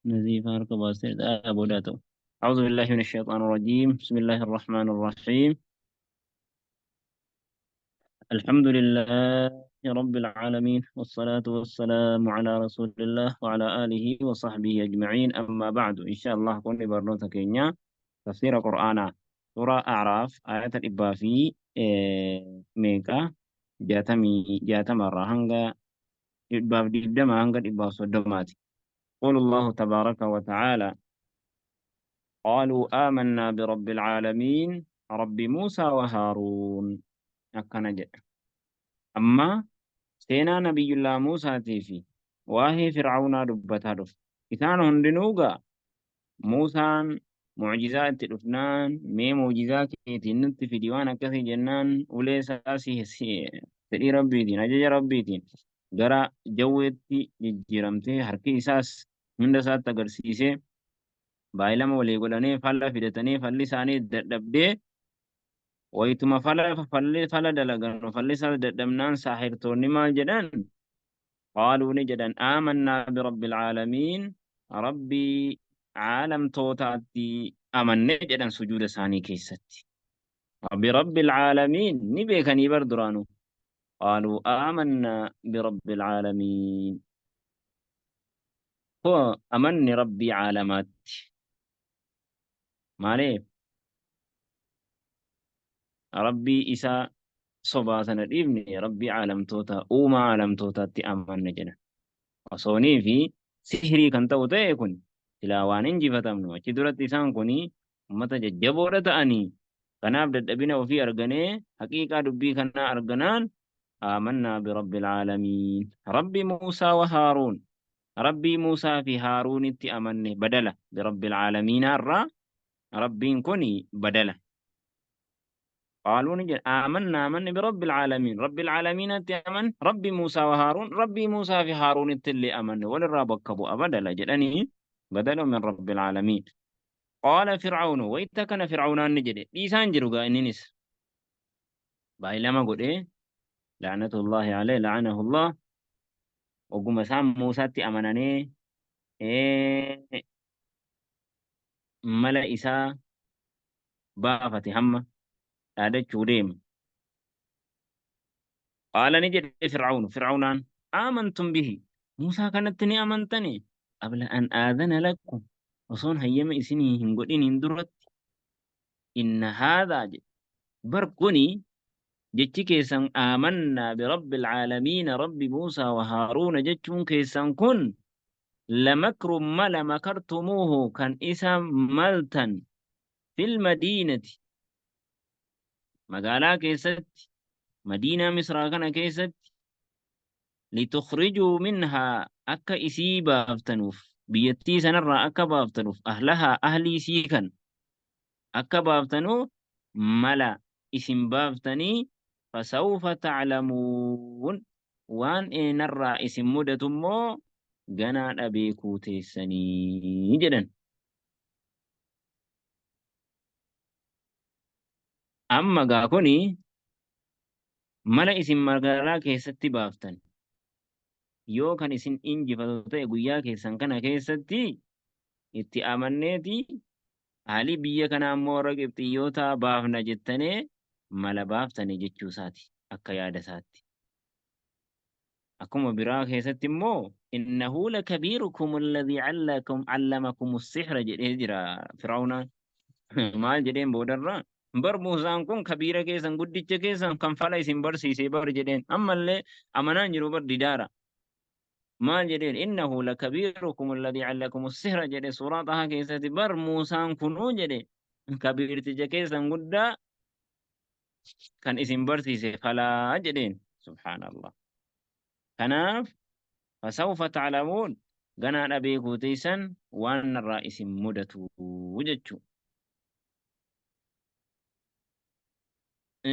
نزيف ركب أسير أبو داتو. أعوذ بالله من الشيطان الرجيم. بسم الله الرحمن الرحيم. الحمد لله رب العالمين، والصلاة والسلام على رسول الله وعلى آله وصحبه أجمعين. أما بعد، إن شاء الله كوني برنوتا كينيا تفسير قرآن سورة أعراف آية الإبافي ميكا جاتم الرهنغا إباف ديدما هنغا إباف صدماتي. قول الله تبارك وتعالى: قالوا آمنا برب العالمين رب موسى وهارون. أكنا جد. أما سينا نبي الله موسى تيفي واهي فرعون دبتا دف إثان هندنوغا موسى معجزات تلفنان مي معجزات تنت في ديوان كثي جنان وليس أسي تدي ربي دين أجج ربي دين غرا جوتي جرمتي حركي إساس من دسات تغرسيسي baay'ilama walii godhanii falla fidatanii falli isaanii dadhabdee wayituma fala dalagan falli isaa dadhabnaan saahirtoonni maal jedhan qaaluu ni jedhan aamannaa birabbil caalamiin rabbii caalamtootaatti amannee jedhan sujuuda isaanii keessatti birabbil caalamiin ni beekanii bar duraanu qaaluu aamannaa birabbil caalamiin هو أمني ربي عالمات maaliif rabbii isaa sobaa sana dhiifne rabbii caalamtoota uumaa caalamtootaatti amanna jedhan osoonii fi sihirii kan ta'u ta'e kun silaa waan injifatamnu achi duratti isaan kun ummata jajjaboodha ta'anii kanaaf dadhabina ofii arganee haqiiqaa dubbii kanaa arganaan آمنا برب العالمين رب موسى وهارون ربي موسى في هارون أمنه بدله برب العالمين الرا ربي كوني بدله قالوا نجد آمنا برب العالمين رب العالمين أمن ربي موسى وهارون ربي موسى في هارون التلي أمن وللراب كبو أبدا لجلني بدل من رب العالمين قال فرعون ويتكن فرعون نجد ليسان جرغا إنينيس باي لما قد إيه لعنة الله عليه لعنه الله وقم سام موسى أمنني إيه ملا إساء بافة هم هذا ديم قال نجد فرعون آمنتم به موسى كانت أمنتني قبل أن آذن لكم وصون هيما إسني هنقولين هندرت إن هذا بركني جتي كيسان آمنا برب العالمين رب موسى وهارون جتون كيسان كن لمكر ما لمكرتموه كان إسام ملتن في المدينة مقالا كيست مدينة مصر كان كيست لتخرجوا منها أكا إسي بافتنوف بيتي سنرى أكا بافتنوف أهلها أهلي سيكن أكا بافتنوف ملا اسم بافتني فسوف تعلمون وان نرى اسم مدة مو جنا أبيكو تيسني جدا أما قاكوني ملا اسم مرقرا كيستي بافتن yoo kan isin injifatu ta'e guyyaa keessan kana keessatti itti amanneeti haalii biyya kanaa immoo warra Qibxiyyoota baafna jettanii mala baaftanii jechuu isaati akka yaada isaatti. Akkuma biraa keessatti immoo innahu lakabiirukum alladhii allamakum as-sihra jedhee jira Firaa'unaan. Maal jedheen boodarraa bar Muusaan kun kabiira keessan guddicha keessan kan fala isin barsiisee bar jedheen ammallee amanaan jiru bar didaara. maal jedheen innahu lakabiirukum alladhii allakum as-sihra jedhe suuraa xahaa keessatti bar Muusaan kunuu jedhe kabiirticha keessan guddaa kan isin barsiise falaa jedheen subhaanallah kanaaf fasawfa ta'lamuun ganaadha beekuu teessan waan narraa isin mudatu jechuu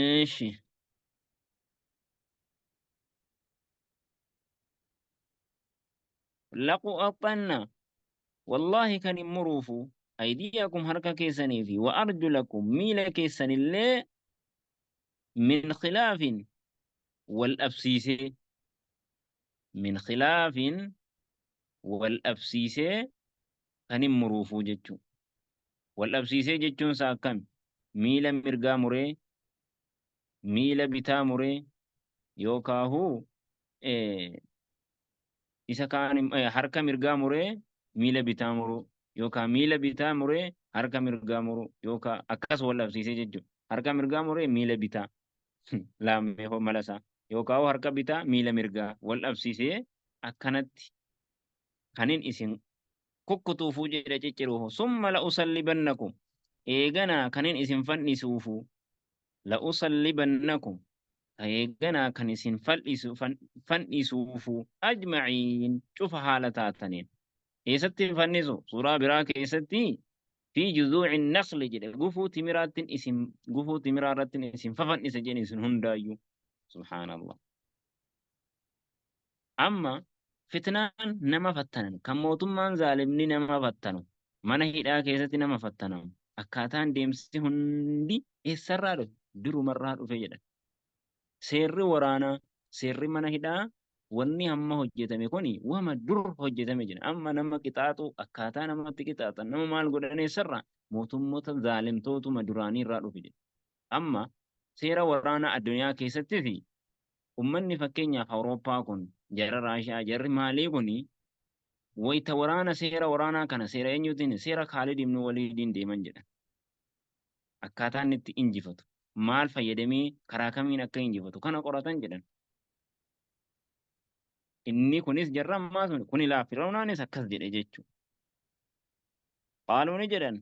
ishi لقطنا والله كان مروفو أيديكم حركة كيسني في وأرجلكم ميل كيسن اللي من خلاف والأبسيسة من خلاف والأبسيسة kan hin muruufuu jechuu. Wal dhabsiisee jechuun isaa akkami? Miila mirgaa muree, miila bitaa muree yookaahuu isa kaan harka mirgaa muree miila bitaa muruu yookaan miila bitaa muree harka mirgaa muruu yookaan akkas wal dhabsiisee jechuudha. Harka mirgaa muree miila bitaa laammee mala isaa yookaan harka bitaa miila mirgaa wal dhabsiisee akkanatti kanin isin kukkutuufuu jedha cicciruufu summa la'usallibannakum eeganaa kanin isin fannisuufu la'usallibannakum eeganaa kan isin fannisuufu ajmaciin cufa haala taataniin eessatti fannisu suuraa biraa keessatti fi juzuuci naqli jedhe gufuu timiraa irratti isin fafannisa jedhe isin hundaayyuu subhaanallah. Amma fitnaan nama fattanan kan mootummaan zaalimni nama fattanu mana hidhaa keessatti nama fattanamu akkaataan deemsi hundi eessarraa dhufe durumarraa dhufe jedhan. Seerri waraanaa seerri mana hidhaa wanni hamma hojjetame kuni wama dur hojjetame jira. Amma nama qixaaxu akkaataa namatti qixaaxan nama maal godhan eessarraa mootummoota zaalimtootuma duraanii irraa dhufe jedha. Amma seera waraanaa addunyaa keessattis ummanni fakkeenyaaf Awurooppaa kun jarri Raashiyaa jarri maalii kuni wayita waraana seera waraanaa kana seera eenyuutiin seera Khaalid ibn Waliidiin deeman jedha. Akkaataan itti injifatu maal fayyadamee karaa kamiin akka injifatu kana qoratan jedhan. Inni kunis jarra ammaa sun kuni laa Firawnaanis akkas jedhe jechuudha. Qaaluu ni jedhan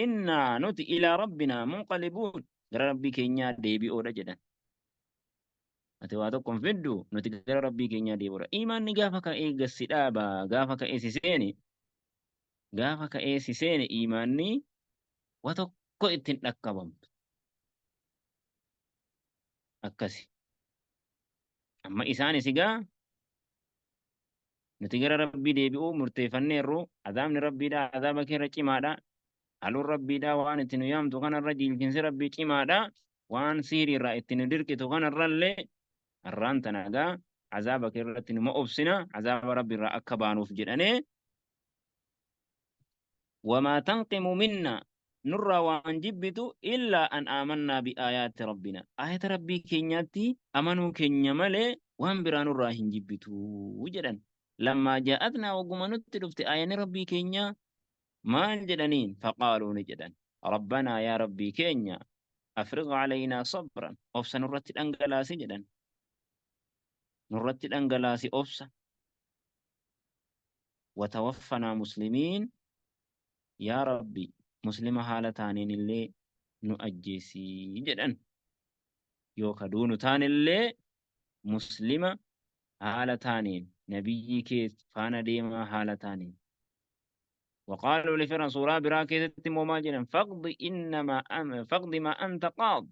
innaa nuti ilaa rabbinaa munqalibuun gara rabbii keenyaa deebi'oodha jedhan. Ati waa tokko hin fiddu nuti gara rabbii keenyaa deebi'oodha. Imaanni gaafa ka'ee gassi dhaabaa gaafa ka'ee si seene imaanni waa tokko ittiin dhaqqabamtu. Akkasi. Amma isaanis egaa nuti gara rabbii deebi'uu murteeffanneerru azaabni rabbiidhaa azaaba keerra cimaadha. Haluun rabbiidhaa waan itti nu yaamtu kanarra jiilchinsi rabbii cimaadha. Waan siiriirraa itti nu dirqitu kanarrallee har'aan tana egaa azaaba keerratti numa obsina azaaba rabbiirraa akka baanuuf jedhanee wamaa tanqimu minna nurraa waan jibbitu illaa an aamannaa bi'aayaatti rabbina ayata rabbii keenyaatti amanuu keenya malee waan biraa nurraa hin jibbitu jedhan. Lammaa jaa'atnaa wagguma nutti dhufte ayani rabbii keenyaa maal jedhaniin faqaaluu ni jedhan rabbanaa yaa rabbii keenya afriq calaynaa sabran obsa nurratti dhangalaasi jedhan. Nurratti dhangalaasi obsa watawaffanaa muslimiin yaa rabbi muslima haala taaniin illee nu ajjeesii jedhan yookaan duunu taanillee muslima haala taaniin nabiyyi kee faana deemaa haala taaniin. وقالوا لفرعون سورة براكزة موماجنا فقد ما أنت قاض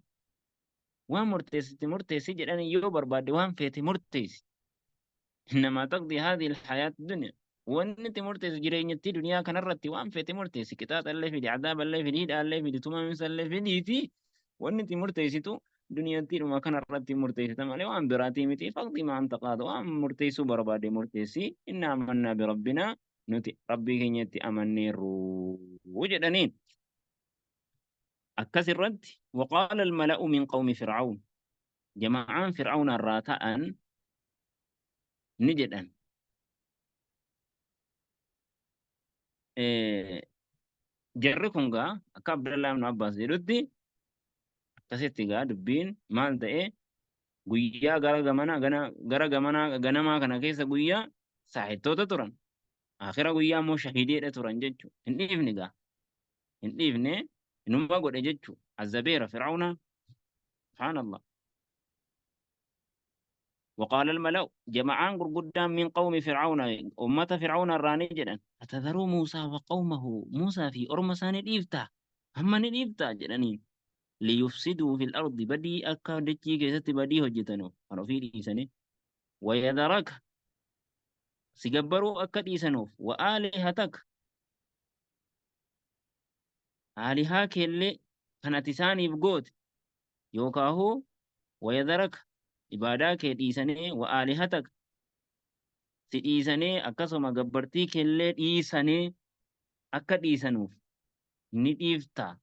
ومرتس جدًا يوبر بعد وان فيت مرتس إنما تقضي هذه الحياة الدنيا وأنت مرتس جرين يتي دنيا كان الرتي وان فيت مرتس كتاب الله في عذاب الله في ديد الله في توما من الله في ديتي وأنت مرتس تو دنيا تي ما كان الرتي مرتس تمالي وان براتي متي فقد ما أنت قاض وان مرتس برباد مرتسي إنا آمنا بربنا nuti rabbii keenyatti amanneerru jedhaniin. Akkas irratti waqaala almala'u min qawmi fir'aun jamaa'aan fir'auna irraa ta'an ni jedhan jarri kun gaa akka Abdullah ibn Abbas jedhutti akkasitti gaa dubbiin maal ta'e guyyaa gara ganamaa kana keessa guyyaa saahittoota turan. Akhira guyyaa immoo shahiideedha turan jechuudha. Hin dhiifne gaa. Hin dhiifne inuma godhe jechuudha. Azabeera Fir'auna. Subhaanallah. وقال الملأ جماعان غرغدان من قوم فرعون أمة فرعون الراني جدا أتذروا موسى وقومه موسى في أرمسان الإفتاء هم الإفتاء جدنين ليفسدوا في الأرض بدي أكا دجي كيست بدي هجتنو أنا في لسانه ويذرك سيجبروا أكد إسنوف وآلهتك آلهاك اللي كانت إساني بقوت يوكاهو ويذرك إباداك إساني وآلهتك سي إساني أكسما جبرتيك اللي إساني أكدي سنوف نديفتا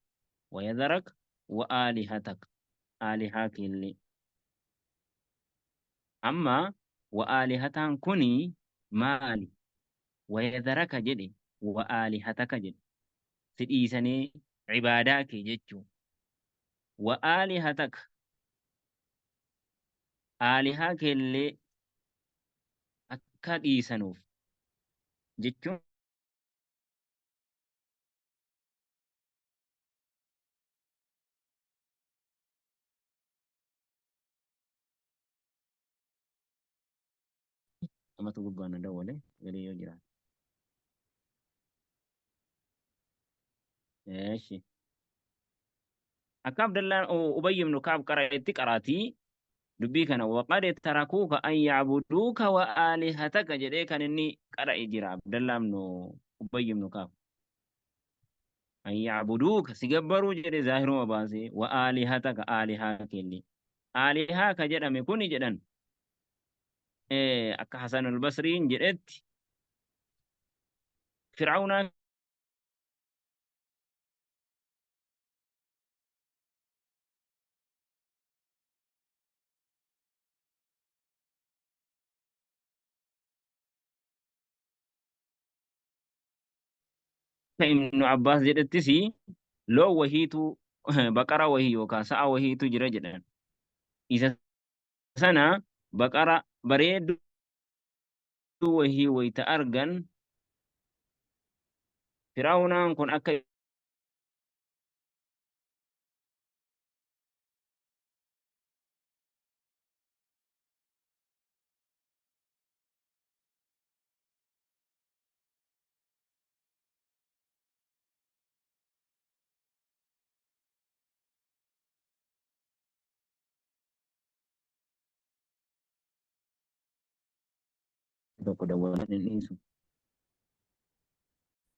ويذرك وآلهتك آلهاك اللي أما وآلهتان كوني مالي ويذرك جدي وآلهتك جدي سديسني عباداك جدو وآلهتك آلهاك اللي أكدي سنوف جدو أما تقول بأنا دولة غير يجرى ماشي أكاب دلان أبي من كعب قرأتك قراتي دبيك أنا وقد تركوك أن يعبدوك وآلهتك جدي كان إني قرأ يجرى دلان منو أبي من كعب أن يعبدوك سيجبروا جدي ظاهر وباسي وآلهتك آلهاك اللي آلهاك جدا مكوني جدا إيه أكا حسن البصري جدت فرعون ابن عباس جدت سي لو وهيتو بقرة وهي وكاسا وهيتو جرى جدا إذا سنة بقرة بريد وهي ويتأرجن فرعون كن أكا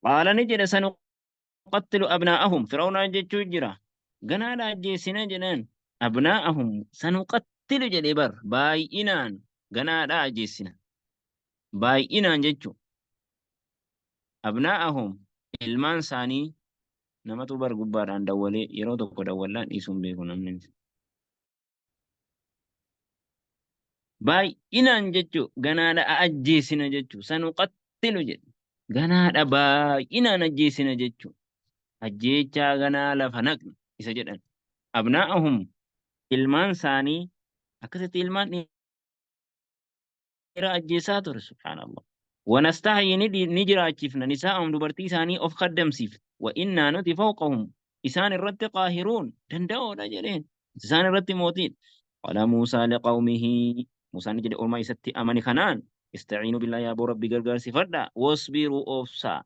قال نجد سنقتل أبناءهم فرعون جتشو جرا قنا لا جيسنا جنان أبناءهم سنقتل جدبر بايئنان قنا لا جيسنا بايئنان جتشو أبناءهم ilmaan isaanii namatu bar gubbaadhaan dawwalee yeroo tokko dawwallaan dhiisuun beeku namni. Baay'inaan jechuu ganaadha ajjeesina jechuu sanuqattilu jedhe ganaadha baay'inaan ajjeesina jechuu ajjeechaa ganaa lafa naqna isa jedhan. Abnaa'ahum ilmaan isaanii akkasitti ilmaan dhiiraa ajjeesaa ture subhaanallah. ونستحيي نجرا أجفنا نساءهم دبرتي ساني أف خدم سيف وإنا نتي فوقهم إسان الرد قاهرون دندو رجلين إسان الرد موتين قال موسى لقومه موسى نجد أرما يستي أمني خنان استعينوا بالله يا أبو ربي قرقر سفردا واصبروا أوفسا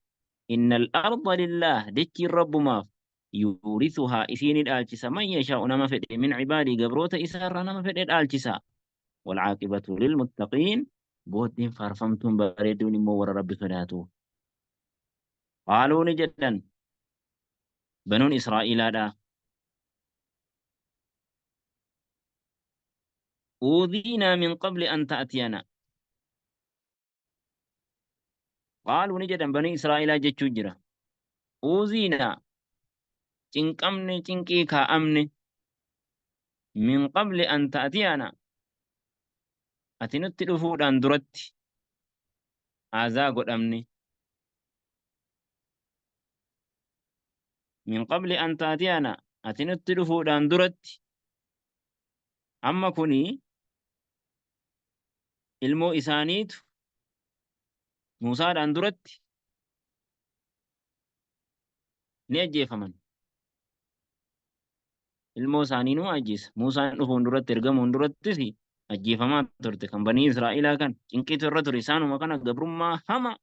إن الأرض لله دكي الرب ما يورثها إسين الآلتسا من يشاء نما فد من عبادي قبروت إسار نما فد الآلتسا والعاقبة للمتقين بوتين فارفمتم بريدون مور ربي صداتو قالوا نجدا بنون إسرائيل هذا أوذينا من قبل أن تأتينا قالوا نجدا بني إسرائيل جتشجرا أوذينا تنكمني تنكيكا أمني من قبل أن تأتينا أتنت الأفود أن درت آزاق أمني من قبل أن تأتينا أتنت الأفود أن درت أما كوني ilmoo isaaniitu Muusaadhaan duratti ni ajjeefaman. Ilmoo isaanii nu ajjeesa. Muusaan dhufuun duratti ergamuun durattis ajjeefamaa turte kan banii Israa'ilaa kan cinqiitu irra ture isaanuma kana gabrummaa hama.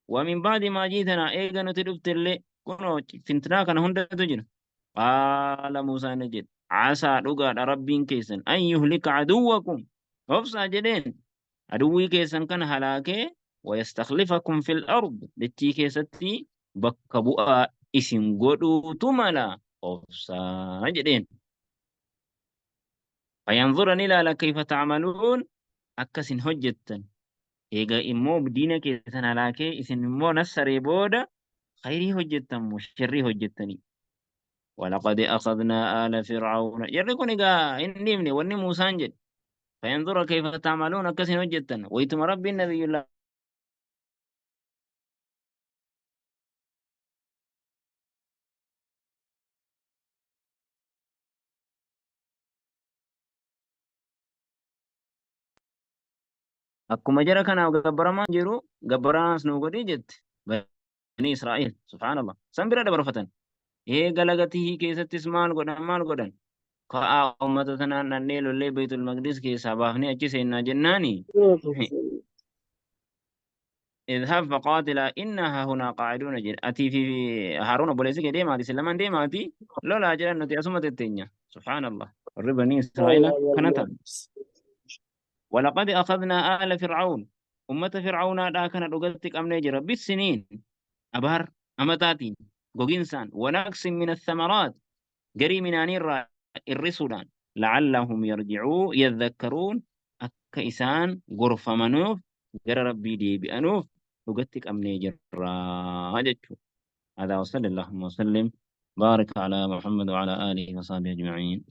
ومن بعد ما جيتنا إيجا نتلفت اللي كنو فنتنا كان هندتو جنا قال موسى نجد عسى رقا ربين كيسن أن يهلك عدوكم وفصا جدين عدوي كيسن كان هلاكي ويستخلفكم في الأرض لتي كيستي بكبؤا اسم قدو تملا وفصا جدين فينظرن إلى كيف تعملون أكسن هجتا إيجا إمو بدينة كيسن هلاكي اسم إمو نسري بودا خيري هجتن مشري هجتني. ولقد أخذنا آل فرعون يرقون إيقا إني مني واني موسى جد فينظر كيف تعملون كسن هجتن ويتم ربي النبي الله أكما جرى كان غبر ما جرو غبران سنوغدي جت بني إسرائيل سبحان الله سنبرا دبر فتن إيه غلغته كيست مال غدن كا أمتنا ننيل اللي بيت المقدس كي سابافني أجي سينا جناني اذهب فقاتلا إنها هنا قاعدون جل أتي في هارون أبو ليسك ديما سلمان ديما أتي لولا أجل نتي أسمة التنيا سبحان الله الربني إسرائيل كانت ولقد أخذنا آل فرعون أمة فرعون دا كانت أغتك أمني جرى بالسنين أبهر أمتاتين غوغينسان ونقص من الثمرات قري من أنير الرسولان لعلهم يرجعوا يذكرون أكا إسان غرف منوف قرى ربي دي بأنوف أغتك أمني جرى هذا وصلى اللهم وسلم بارك على محمد وعلى آله وصحبه أجمعين